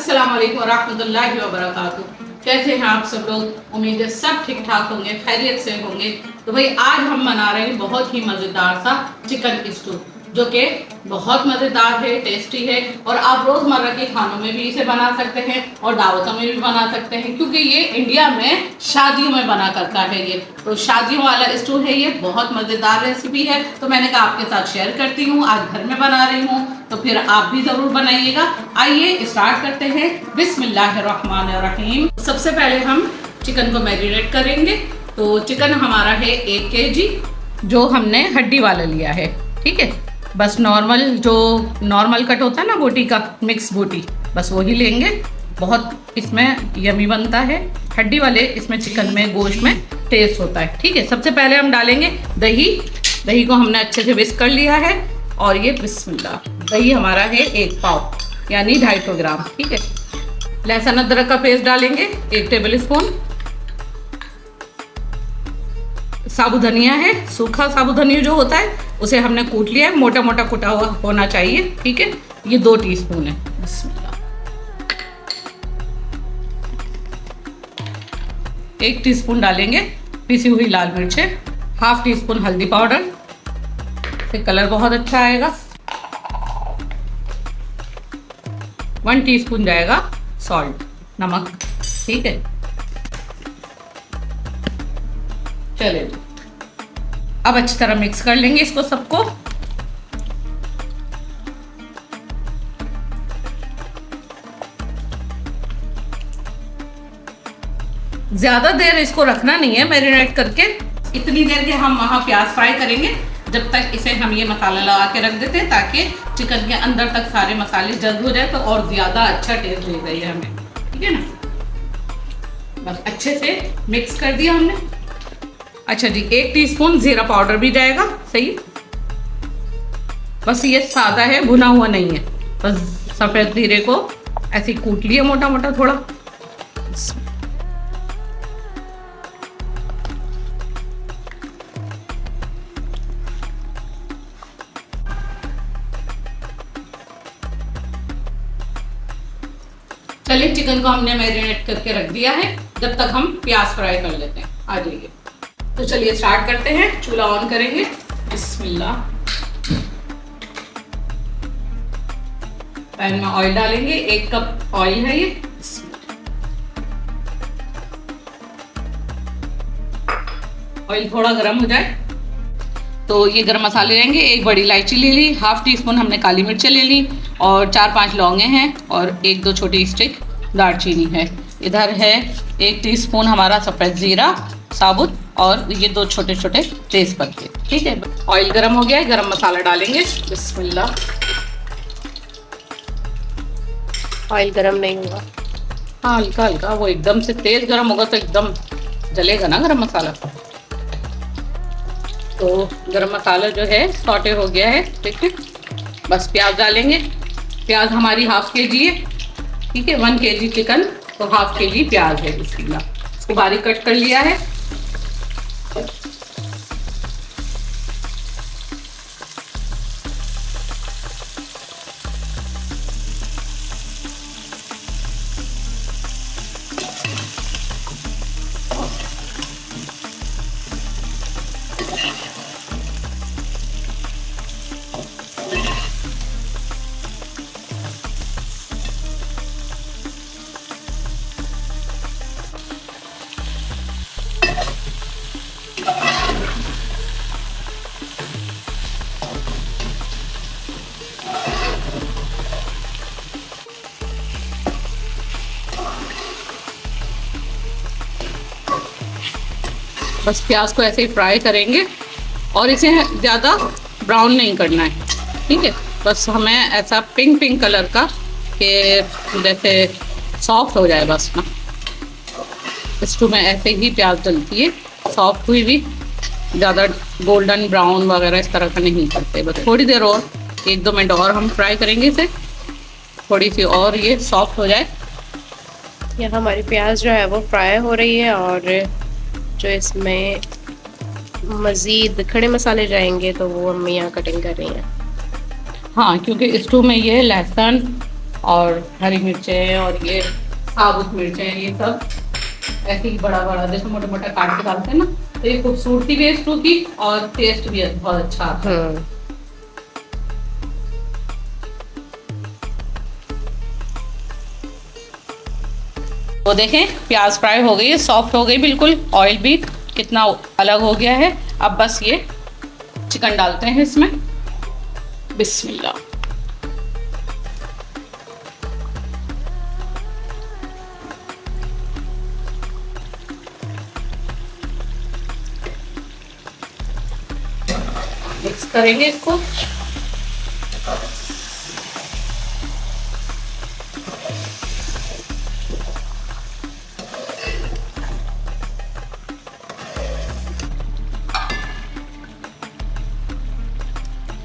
अस्सलाम वालेकुम वरहमतुल्लाहि वबरकातुहू। कैसे हैं आप सब लोग? उम्मीद है सब ठीक ठाक होंगे, खैरियत से होंगे। तो भाई आज हम बना रहे हैं बहुत ही मज़ेदार सा चिकन स्टू, जो कि बहुत मज़ेदार है, टेस्टी है और आप रोज़मर्रा के खानों में भी इसे बना सकते हैं और दावतों में भी बना सकते हैं, क्योंकि ये इंडिया में शादियों में बना करता है। ये तो शादियों वाला स्टू है, ये बहुत मज़ेदार रेसिपी है। तो मैंने कहा आपके साथ शेयर करती हूँ, आज घर में बना रही हूँ, तो फिर आप भी ज़रूर बनाइएगा। आइए स्टार्ट करते हैं। बिस्मिल्लाहिर्रहमानिर्रहीम। सबसे पहले हम चिकन को मैरिनेट करेंगे। तो चिकन हमारा है 1 kg, जो हमने हड्डी वाला लिया है। ठीक है, बस नॉर्मल जो नॉर्मल कट होता है ना बोटी का, मिक्स बोटी, बस वही लेंगे। बहुत इसमें यमी बनता है, हड्डी वाले इसमें चिकन में गोश्त में टेस्ट होता है। ठीक है, सबसे पहले हम डालेंगे दही। दही को हमने अच्छे से विस्क कर लिया है और ये बिस्मिल्लाह, दही हमारा है 1 पाव यानी 250 ग्राम। ठीक है, लहसुन अदरक का पेस्ट डालेंगे 1 टेबल स्पून। साबुत धनिया है, सूखा साबुत धनिया जो होता है उसे हमने कूट लिया है, मोटा मोटा कुटा हुआ होना चाहिए। ठीक है, ये 2 टीस्पून है। बिस्मिल्लाह। 1 टीस्पून डालेंगे पिसी हुई लाल मिर्चें, 1/2 टीस्पून हल्दी पाउडर, फिर कलर बहुत अच्छा आएगा। 1 टीस्पून जाएगा सॉल्ट, नमक। ठीक है, चलिए अब अच्छी तरह मिक्स कर लेंगे इसको सबको। ज्यादा देर इसको रखना नहीं है मैरिनेट करके, इतनी देर के हम वहाँ प्याज फ्राई करेंगे जब तक इसे हम ये मसाला लगा के रख देते हैं, ताकि चिकन के अंदर तक सारे मसाले जल्द हो जाए तो और ज़्यादा अच्छा टेस्ट देगा ये हमें। ठीक है ना, बस अच्छे से मिक्स कर दिया हमने। अच्छा जी, 1 टीस्पून जीरा पाउडर भी जाएगा। सही, बस ये सादा है, भुना हुआ नहीं है, बस सफ़ेद जीरे को ऐसे कूट लिया मोटा मोटा थोड़ा। चलिए, चिकन को हमने मैरिनेट करके रख दिया है, जब तक हम प्याज फ्राई कर लेते हैं। आ जाइए, तो चलिए स्टार्ट करते हैं। चूल्हा ऑन करेंगे। बिस्मिल्लाह। पैन में ऑयल डालेंगे, 1 कप ऑयल है ये। ऑयल थोड़ा गर्म हो जाए तो ये गरम मसाले रहेंगे। 1 बड़ी इलायची ले ली, 1/2 टीस्पून हमने काली मिर्चें ले ली और 4-5 लौंगे हैं और 1-2 छोटी स्टिक दालचीनी है। इधर है 1 टीस्पून हमारा सफ़ेद ज़ीरा साबुत और ये 2 छोटे छोटे तेज पत्ते। ठीक है, ऑयल गर्म हो गया है, गरम मसाला डालेंगे। बिस्मिल्लाह। ऑयल गरम नहीं होगा? हाँ, हल्का हल्का, वो एकदम से तेज गरम होगा तो एकदम जलेगा ना गरम मसाला। तो गरम मसाला जो है सॉटे हो गया है। ठीक है, बस प्याज डालेंगे। प्याज हमारी 1/2 kg है। ठीक है, 1 kg चिकन तो 1/2 kg प्याज है। बिस्मिल्लाह, इसको बारीक कट कर लिया है। बस प्याज को ऐसे ही फ्राई करेंगे और इसे ज़्यादा ब्राउन नहीं करना है। ठीक है, बस हमें ऐसा पिंक पिंक कलर का कि जैसे सॉफ्ट हो जाए बस ना। स्टू में ऐसे ही प्याज डलती है, सॉफ्ट हुई भी, ज़्यादा गोल्डन ब्राउन वगैरह इस तरह का नहीं करते। बस थोड़ी देर और 1-2 मिनट और हम फ्राई करेंगे इसे, थोड़ी सी और ये सॉफ्ट हो जाए। यहाँ हमारी प्याज जो है वो फ्राई हो रही है और जो इसमें मज़ीद खड़े मसाले जाएंगे तो वो अम्मी यहाँ कटिंग कर रही हैं। हाँ, क्योंकि स्टू में ये लहसुन और हरी मिर्चें और ये साबुत मिर्चें, ये सब ऐसे ही बड़ा बड़ा जैसे मोटा मोटा काट के डालते हैं ना, तो ये खूबसूरती भी है इसको की और टेस्ट भी बहुत अच्छा आता है। तो देखें प्याज फ्राई हो गई है, सॉफ्ट हो गई बिल्कुल, ऑयल भी कितना अलग हो गया है। अब बस ये चिकन डालते हैं इसमें, बिस्मिल्लाह। मिक्स करेंगे इसको।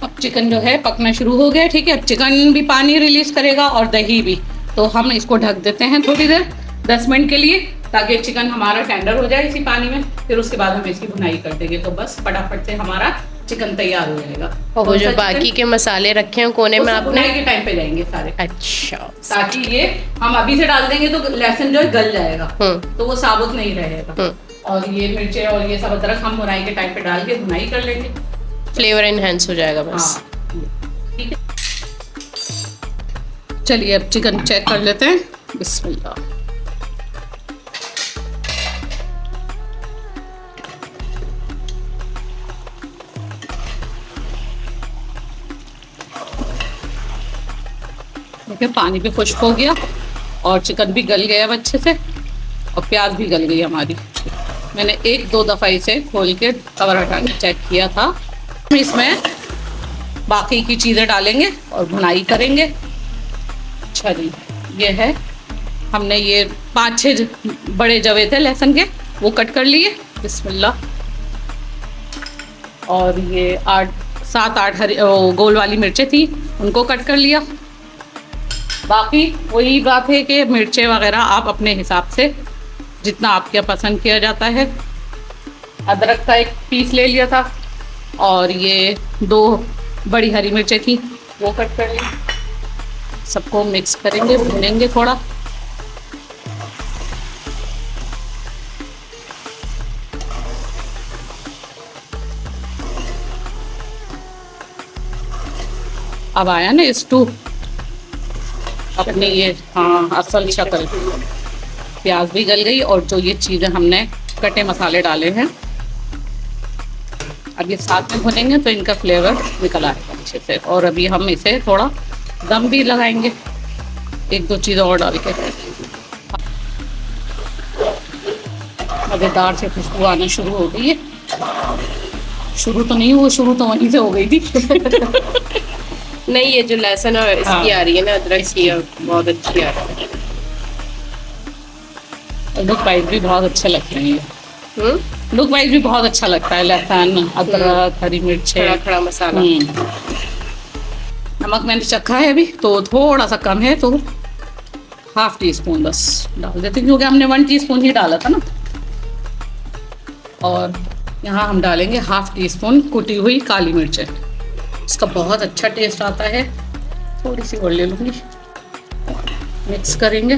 अब चिकन जो है पकना शुरू हो गया, ठीक है। अब चिकन भी पानी रिलीज करेगा और दही भी, तो हम इसको ढक देते हैं थोड़ी देर 10 मिनट के लिए, ताकि चिकन हमारा टेंडर हो जाए इसी पानी में। फिर उसके बाद हम इसकी भुनाई कर देंगे, तो बस फटाफट से हमारा चिकन तैयार हो जाएगा। और वो जो बाकी के मसाले रखे हैं कोने में आपने, भुनाई के टाइम पे जाएंगे सारे। अच्छा, ताकि ये हम अभी से डाल देंगे तो लहसुन जो है गल जाएगा, तो वो साबुत नहीं रहेगा। और ये मिर्चे और ये सब अदरक हम भुनाई के टाइम पे डाल के भुनाई कर लेंगे, फ्लेवर एनहेंस हो जाएगा बस। ठीक है, चलिए अब चिकन चेक कर लेते हैं, बिस्मिल्लाह। देखिए पानी भी खुश्क हो गया और चिकन भी गल गया अच्छे से और प्याज भी गल गई हमारी। मैंने 1-2 दफ़ा इसे खोल के कवर हटा के चेक किया था। इसमें बाकी की चीज़ें डालेंगे और भुनाई करेंगे। अच्छा जी, ये है, हमने ये 5-6 बड़े जवे थे लहसुन के, वो कट कर लिए, बिस्मिल्लाह। और ये 7-8 हरी गोल वाली मिर्चें थी, उनको कट कर लिया। बाकी वही बात है कि मिर्चें वगैरह आप अपने हिसाब से जितना आपके पसंद किया जाता है। अदरक का 1 पीस ले लिया था और ये 2 बड़ी हरी मिर्चें थी, वो कट कर ली। सबको मिक्स करेंगे, भूनेंगे थोड़ा। अब आया ना स्टू अपनी ये, हाँ, असल शक्ल। प्याज भी गल गई और जो ये चीज़ें हमने कटे मसाले डाले हैं, अब ये साथ में भुनेंगे तो इनका फ्लेवर निकल आएगा अच्छे से। और अभी हम इसे थोड़ा दम भी लगाएंगे 1-2 चीज़ें और डाल के। मज़ेदार से खुशबू आना शुरू हो गई है। शुरू तो नहीं हुआ, शुरू तो वहीं से हो गई थी। नहीं, ये जो लहसुन और इसकी आ रही है ना, अदरक की, बहुत अच्छी आ रही है। लुक वाइज भी बहुत अच्छे लगते हैं ये। लुक वाइज भी बहुत अच्छा लगता है, लहसुन, अदरक, हरी मिर्चें, खड़ा मसाला। नमक मैंने चखा है अभी, तो थोड़ा सा कम है, तो 1/2 टीस्पून बस डाल देते हैं, क्योंकि हमने 1 टीस्पून ही डाला था ना। और यहाँ हम डालेंगे 1/2 टीस्पून कुटी हुई काली मिर्चें, इसका बहुत अच्छा टेस्ट आता है। थोड़ी सी और ले लूँगी, मिक्स करेंगे।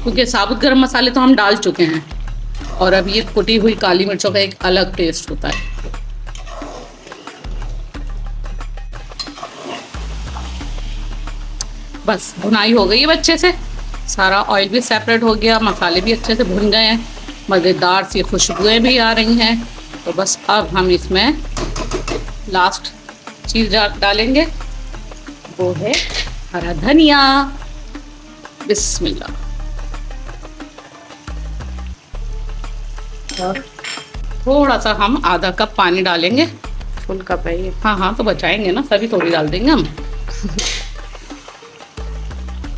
क्योंकि साबुत गरम मसाले तो हम डाल चुके हैं और अब ये कुटी हुई काली मिर्चों का एक अलग टेस्ट होता है। बस भुनाई हो गई है अच्छे से, सारा ऑयल भी सेपरेट हो गया, मसाले भी अच्छे से भुन गए हैं, मज़ेदार सी खुशबुएं भी आ रही हैं। तो बस अब हम इसमें लास्ट चीज़ डालेंगे, वो है हरा धनिया, बिस्मिल्लाह। और थोड़ा सा हम आधा कप पानी डालेंगे। फुल कप है ये? हाँ हाँ, तो बचाएंगे ना, सभी थोड़ी डाल देंगे हम।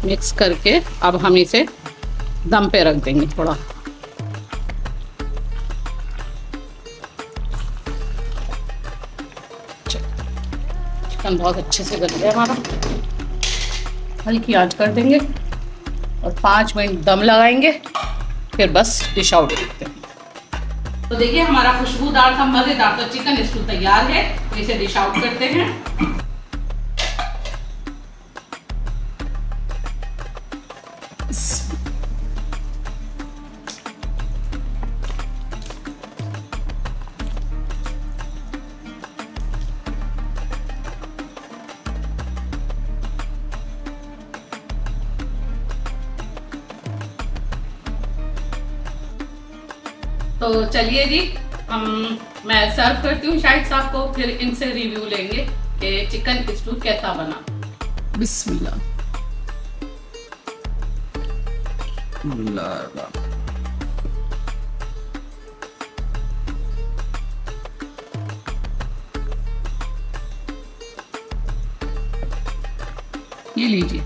मिक्स करके अब हम इसे दम पे रख देंगे थोड़ा। चिकन बहुत अच्छे से गल गया हमारा, हल्की आंच कर देंगे और 5 मिनट दम लगाएंगे, फिर बस डिश आउट करते हैं। तो देखिए हमारा खुशबूदार सा मजेदार सा चिकन स्टू तैयार है। तो इसे डिश आउट करते हैं। तो चलिए जी, मैं सर्व करती हूँ शाहिद साहब को, फिर इनसे रिव्यू लेंगे कि चिकन स्टू कैसा बना। बिस्मिल्लाह। ये लीजिए,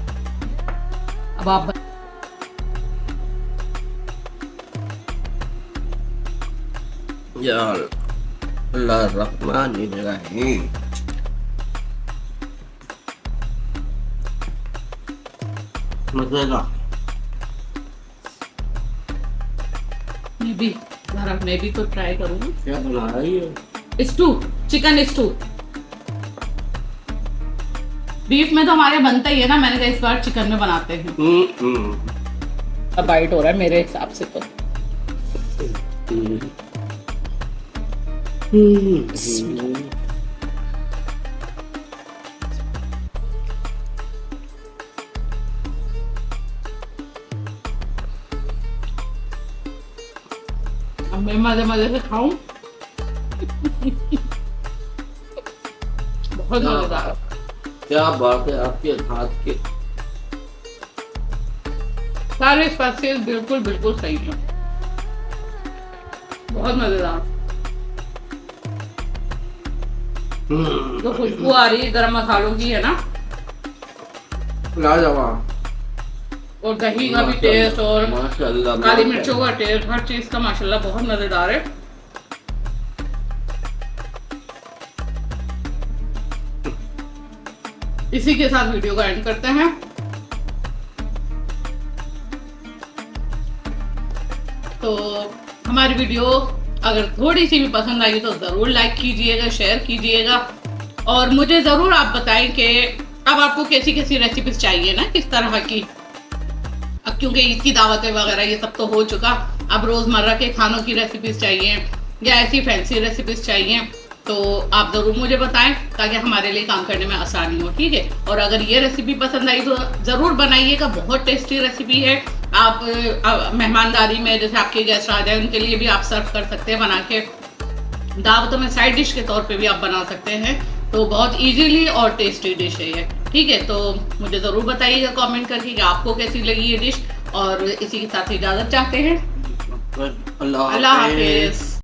अब आप या अल्लाह रहमानिर रहीम। मजेदार। मैं भी तो ट्राई करूंगी। क्या बना रही है? Stew, chicken stew. बीफ में तो हमारे बनता ही है ना, मैंने कहा इस बार चिकन में बनाते हैं। अब बाइट हो रहा है मेरे हिसाब से तो। अब मैं मजे मजे से खाऊं। बहुत मजेदार। क्या बात है आपके हाथ के। सारे स्पाइसेस बिल्कुल बिल्कुल सही है, बहुत मजेदार। जो खुशबू आ रही है गरम मसालों की है ना, लाजवाब। और दही का भी टेस्ट और माशाल्लाह, काली मिर्चों का टेस्ट, हर चीज का माशाल्लाह बहुत मजेदार है। इसी के साथ वीडियो का एंड करते हैं। तो हमारी वीडियो अगर थोड़ी सी भी पसंद आई तो ज़रूर लाइक कीजिएगा, शेयर कीजिएगा, और मुझे ज़रूर आप बताएं कि अब आपको कैसी कैसी रेसिपीज चाहिए ना, किस तरह की। अब क्योंकि ईद की दावतें वगैरह ये सब तो हो चुका, अब रोज़मर्रा के खानों की रेसिपीज चाहिए या ऐसी फैंसी रेसिपीज चाहिए, तो आप ज़रूर मुझे बताएं ताकि हमारे लिए काम करने में आसानी हो, ठीक है। और अगर ये रेसिपी पसंद आई तो ज़रूर बनाइएगा, बहुत टेस्टी रेसिपी है। आप मेहमानदारी में जैसे आपके गेस्ट आ जाए उनके लिए भी आप सर्व कर सकते हैं बना के, दावतों में साइड डिश के तौर पे भी आप बना सकते हैं। तो बहुत इजीली और टेस्टी डिश है ये, ठीक है। तो मुझे ज़रूर बताइएगा कमेंट करके कि आपको कैसी लगी ये डिश, और इसी के साथ इजाज़त चाहते हैं। अल्लाह हाफिज़।